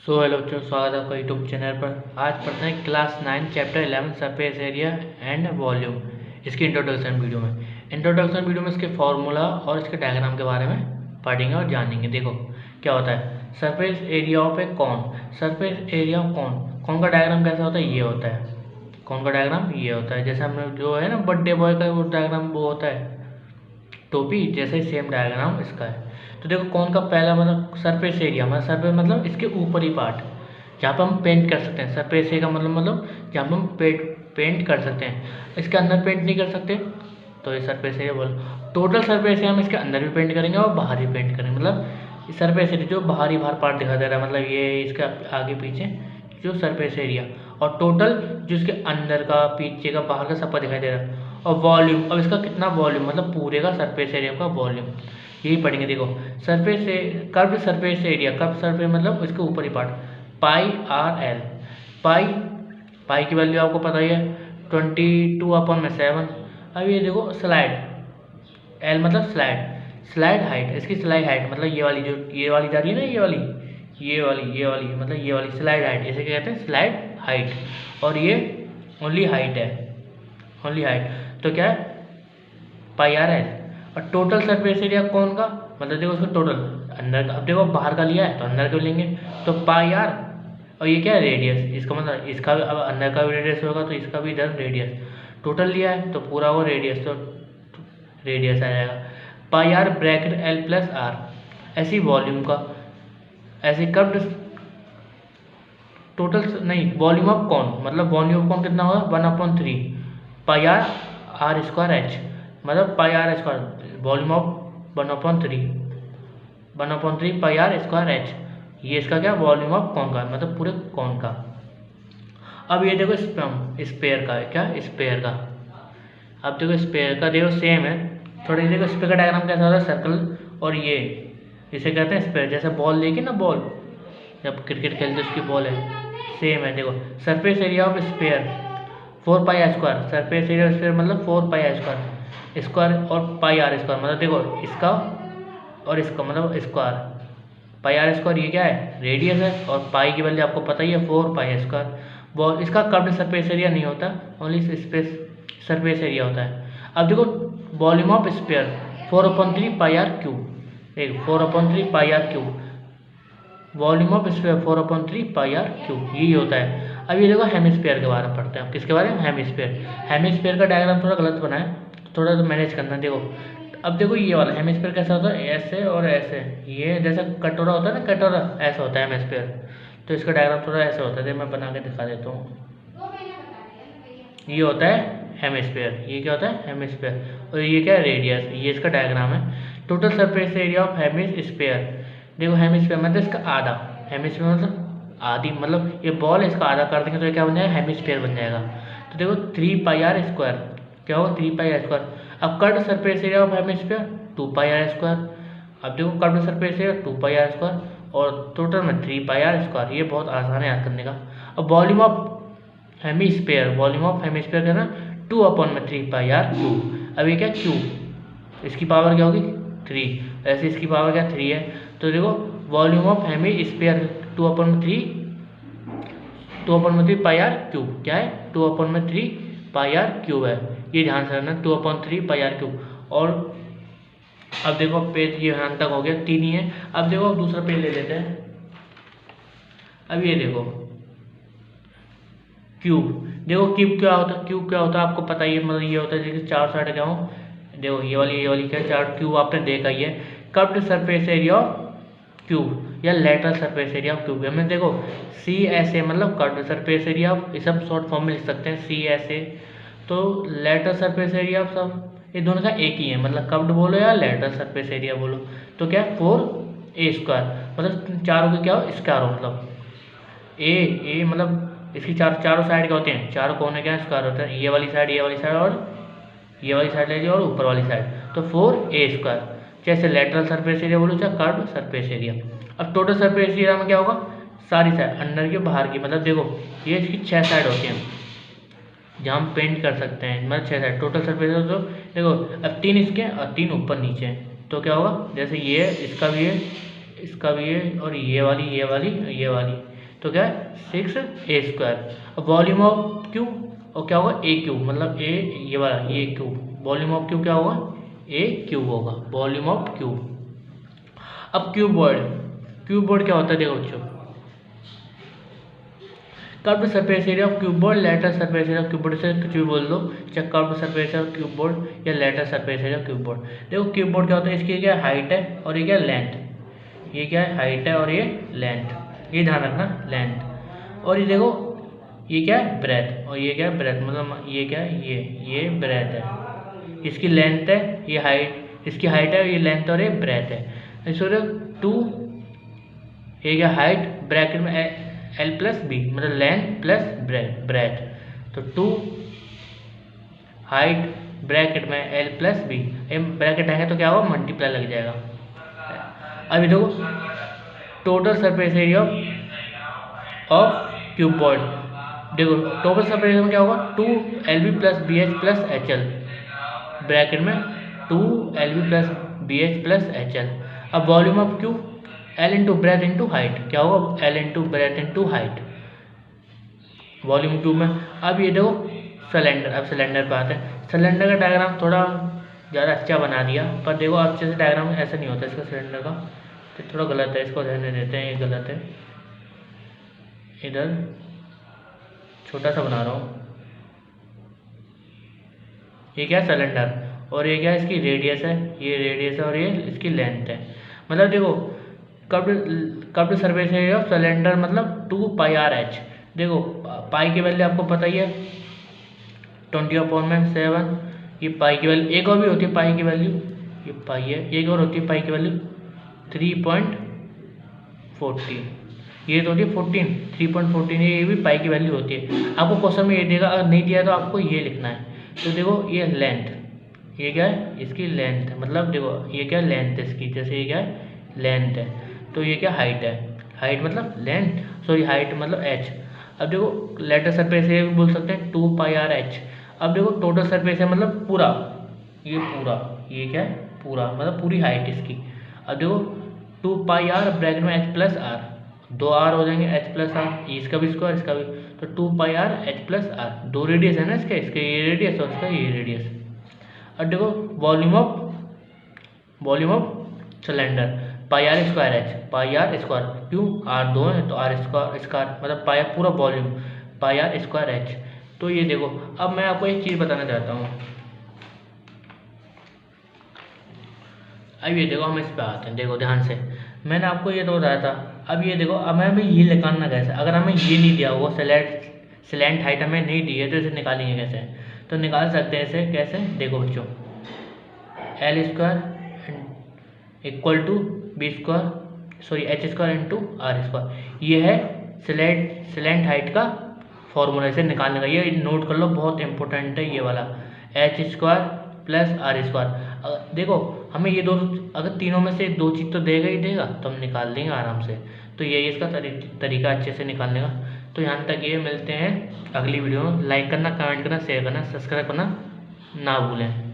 Hello बच्चों, स्वागत है आपका यूट्यूब चैनल पर। आज पढ़ते हैं class 9 chapter 11 surface area and volume. इसकी इंट्रोडक्शन वीडियो में इसके फार्मूला और इसके डायग्राम के बारे में पढ़ेंगे और जानेंगे। देखो क्या होता है surface area of a cone. Surface area of cone का डायग्राम कैसा होता है, ये होता है। कॉन का डायग्राम ये होता है, जैसे हमने जो है ना बर्थडे बॉय का वो डायग्राम वो होता है टोपी, जैसे सेम डायग्राम इसका है। तो देखो कौन का पहला मतलब सरफेस एरिया, मतलब सरफेस मतलब इसके ऊपरी पार्ट जहाँ पर हम पेंट कर सकते हैं। सरफेस एरिया का मतलब जहाँ पर हम पेंट कर सकते हैं। इसके अंदर पेंट नहीं कर सकते तो ये सरफेस एरिया बोल। टोटल सरफेस एरिया हम इसके अंदर भी पेंट करेंगे और बाहर भी पेंट करेंगे। मतलब सरफेस एरिया जो बाहर पार्ट दिखाई दे रहा है, मतलब ये इसका आगे पीछे जो सरफेस एरिया, और टोटल जो इसके अंदर का पीछे का बाहर का सबका दिखाई दे रहा है। और वॉल्यूम, अब इसका कितना वॉल्यूम, मतलब पूरे का सरफेस एरिया का वॉल्यूम, यही पढ़ेंगे। देखो सरफेस से curve surface area, curve surface मतलब इसके ऊपरी पार्ट, पाई आर एल। पाई की वैल्यू आपको पता ही है 22/7। अब ये देखो स्लाइड, एल मतलब स्लाइड हाइट, इसकी स्लाइड हाइट मतलब ये वाली जो ये वाली जा रही है ना, ये वाली मतलब ये वाली स्लाइड हाइट, इसे क्या कहते हैं स्लाइड हाइट। और ये ओनली हाइट है, ओनली हाइट। तो क्या है पाई आर एल। और टोटल सरफेस एरिया कौन का, मतलब देखो उसका टोटल अंदर का, अब देखो बाहर का लिया है तो अंदर का लेंगे तो पाई आर, और ये क्या है रेडियस, इसका मतलब इसका अब अंदर का भी रेडियस होगा तो इसका भी इधर रेडियस। टोटल लिया है तो पूरा वो रेडियस, तो रेडियस आ जाएगा pi R bracket L plus R. ऐसी वॉल्यूम का, ऐसे कर्व्ड टोटल नहीं, वॉल्यूम ऑफ कॉन, मतलब वॉल्यूम ऑफ कॉन कितना होगा 1/3 पाई आर स्क्वायर एच, मतलब pi are square volume of 1/3 pi are square H. ये इसका क्या वॉल्यूम ऑफ कॉन का, मतलब पूरे कॉन का। अब ये देखो स्पेयर का है, क्या स्पेयर का। अब देखो स्पेयर का देखो सेम है, थोड़ी देखो स्पेयर का डायग्राम कैसा होता है सर्कल, और ये इसे कहते हैं स्पेयर। जैसे बॉल देखिए ना, बॉल जब क्रिकेट खेलते उसकी बॉल है, सेम है। देखो surface area of sphere 4 pi are square, surface area of sphere मतलब 4 पाई आर स्क्वायर और पाई आर स्क्वायर, मतलब देखो इसका और इसका मतलब स्क्वायर। पाई आर स्क्वायर ये क्या है रेडियस है, और पाई की वैल्यू आपको पता ही है 4 पाई स्क्वायर। वो इसका कर्व्ड सरफेस एरिया नहीं होता, ओनली सरफेस एरिया होता है। अब देखो volume of sphere 4/3 pi are cube, एक 4/3 pi are cube, volume of sphere 4/3 pi are cube, यही होता है। अब ये देखो हेमिस्फीयर के बारे में पढ़ते हैं। किसके बारे में, हेमिस्फीयर का डायग्राम थोड़ा गलत बना है, थोड़ा तो मैनेज करना। देखो अब देखो ये वाला हेमिस्फीयर कैसा होता है, ऐसे और ऐसे, ये जैसा कटोरा होता है ना, कटोरा ऐसा होता है हेमिस्फीयर। तो इसका डायग्राम थोड़ा ऐसा होता है, मैं बना के दिखा देता हूँ। ये होता है हेमिस्फीयर, ये क्या होता है हेमिस्फीयर, और ये क्या है रेडियस, ये इसका डायग्राम है। Total surface area of hemisphere, देखो हेमिस्फीयर मतलब इसका आधा, हेमिस्फीयर मतलब आधी, मतलब ये बॉल है, इसका आधा कर देंगे तो ये क्या बन जाएगा हेमिस्फीयर बन जाएगा। तो देखो 3 पाई आर स्क्वायर, क्या होगा 3 पाई आर स्क्वायर। अब curved surface area of hemisphere 2 pi are square. अब देखो curved surface area 2 pi are square और टोटल में 3 पाई आर स्क्वायर। ये बहुत आसान है याद करने का। अब वॉल्यूम ऑफ हेमिस्फीयर, का ना 2/3 पाई आर क्यूब। अब ये क्या क्यूब, इसकी पावर क्या होगी 3, ऐसे इसकी पावर क्या 3 है। तो देखो volume of hemisphere 2/3 pi are cube, क्या है 2/3 पाई आर क्यूब है। ये ध्यान से रखना 2/3 पाई आर क्यूब। और अब देखो पेज ये यहाँ तक हो गया, 3 ही है। अब देखो दूसरा पेज ले लेते हैं। अब ये देखो क्यूब, देखो क्यूब क्या होता है आपको पता ही है, मतलब ये होता है जैसे 4 साइड क्या हो, देखो ये वाली क्या 4 क्यूब आपने देखा ही है। Curved surface area of cube या lateral surface area of cube, हमें देखो CSA मतलब कर्व्ड सरफेस एरिया ऑफ, ये सब शॉर्ट फॉर्म में लिख सकते हैं CSA। तो लेटरल सरफेस एरिया ऑफ सब ये दोनों का एक ही है, मतलब कर्व्ड बोलो या लेटरल सरफेस एरिया बोलो। तो क्या 4A स्क्वायर, मतलब चारों के क्या हो स्क्वायर हो, मतलब ए मतलब इसकी चारों साइड क्या होते हैं, चारों कोने क्या स्क्वायर होते हैं। ये वाली साइड और ये वाली साइड ले लीजिए और ऊपर वाली साइड, तो 4A स्क्वायर। जैसे लेटरल सरफेस एरिया बोलो चाहे कर्व्ड सरफेस एरिया। अब टोटल सरफेस एरिया में क्या होगा, सारी साइड अंदर की बाहर की, मतलब देखो ये इसकी 6 साइड होती हैं जहाँ हम पेंट कर सकते हैं, मतलब 6 साइड टोटल सरफेस एरिया। तो देखो अब 3 इसके और 3 ऊपर नीचे, तो क्या होगा जैसे ये इसका भी है, और ये वाली तो क्या है 6a²। अब वॉल्यूम ऑफ क्यू और क्या होगा a क्यूब, मतलब a ये वाला ये क्यूब, वॉल्यूम ऑफ क्यू क्या होगा a क्यूब होगा, वॉल्यूम ऑफ क्यूब। अब क्यूबॉइड क्या होता है देखो बच्चों, curved surface area of cuboid, lateral surface area of cuboid से कुछ भी बोल दो, चाहे curved surface area of cuboid या lateral surface area of cuboid. देखो क्यूबॉइड क्या होता है, इसकी क्या हाइट है और ये क्या लेंथ, ये क्या है हाइट है और ये लेंथ, ये ध्यान रखना लेंथ। और ये देखो ये क्या है ब्रेथ, और ये क्या है ब्रेथ, मतलब ये क्या है ये ब्रेथ है, इसकी लेंथ है, ये हाइट, इसकी हाइट है, ये लेंथ और ये ब्रेथ है। इसको 2 ये क्या हाइट ब्रैकेट में l+b, मतलब लेंथ प्लस ब्रेथ, तो 2 हाइट ब्रैकेट में l+b, ब्रैकेट आएगा तो क्या होगा मल्टीप्लाई लग जाएगा। अभी देखो total surface area of cuboid, देखो टोटल सरफेस एरिया में क्या होगा 2lb + bh + hl, ब्रैकेट में 2lb + bh + hl। अब volume of Q L into breadth into height, क्या होगा L into breadth into height, volume Q में। अब ये देखो सिलेंडर, अब सिलेंडर पे आते हैं। सिलेंडर का डायग्राम थोड़ा ज़्यादा अच्छा बना दिया, पर देखो अच्छे से डायग्राम ऐसा नहीं होता इसका सिलेंडर का, तो थोड़ा गलत है, इसको रहने देते हैं, ये गलत है, इधर छोटा सा बना रहा हूँ। ये क्या है सिलेंडर, और ये क्या है इसकी रेडियस है, ये रेडियस है और ये इसकी लेंथ है। मतलब देखो curved surface area of cylinder मतलब 2πr/h। देखो पाई की वैल्यू आपको पता ही है 20/7, ये पाई की वैल्यू, एक और भी होती है पाई की वैल्यू, ये पाई है, एक और होती है पाई की वैल्यू 3.14, ये तो होती है 3.14, ये भी पाई की वैल्यू होती है। आपको क्वेश्चन में ये देगा, अगर नहीं दिया तो आपको ये लिखना है। तो देखो ये लेंथ, ये क्या है इसकी लेंथ, मतलब देखो ये क्या लेंथ है इसकी, जैसे ये क्या है लेंथ है, तो ये क्या हाइट है, हाइट मतलब लेंथ, सॉरी हाइट मतलब h। अब देखो लेटरल सरफेस एरिया भी बोल सकते हैं 2πr/h। अब देखो टोटल सरफेस है मतलब पूरा, ये क्या है पूरा, मतलब पूरी हाइट इसकी। अब देखो 2πr ब्रैकेट में h+r, 2r हो जाएंगे h+r, इसका भी स्क्वायर इसका भी, तो 2πr h+r, 2 रेडियस है ना इसके ये रेडियस और इसका ये रेडियस। अब देखो volume of cylinder πr²h, πr² क्यों r2 है तो r² मतलब पाया पूरा वॉल्यूम πr²h। तो ये देखो अब मैं आपको एक चीज़ बताना चाहता हूँ। अब ये देखो हम इस पे आते हैं, देखो ध्यान से, मैंने आपको ये तो बताया था। अब ये देखो अब हमें ये निकालना कैसे, अगर हमें ये नहीं दिया हुआ स्लैंट हाइट हमें नहीं दी है तो इसे निकालेंगे कैसे, तो निकाल सकते हैं इसे कैसे, देखो बच्चों l² = h² इंटू r², ये है स्लैंट हाइट का फॉर्मूला, इसे निकालने का, ये नोट कर लो बहुत इंपॉर्टेंट है ये वाला, h² + r²। देखो हमें ये दो, अगर तीनों में से 2 चीज़ तो देगा ही देगा तो हम निकाल देंगे आराम से। तो यही इसका तरीका अच्छे से निकालने का। तो यहाँ तक ये, मिलते हैं अगली वीडियो में। लाइक करना, कमेंट करना, शेयर करना, सब्सक्राइब करना ना भूलें।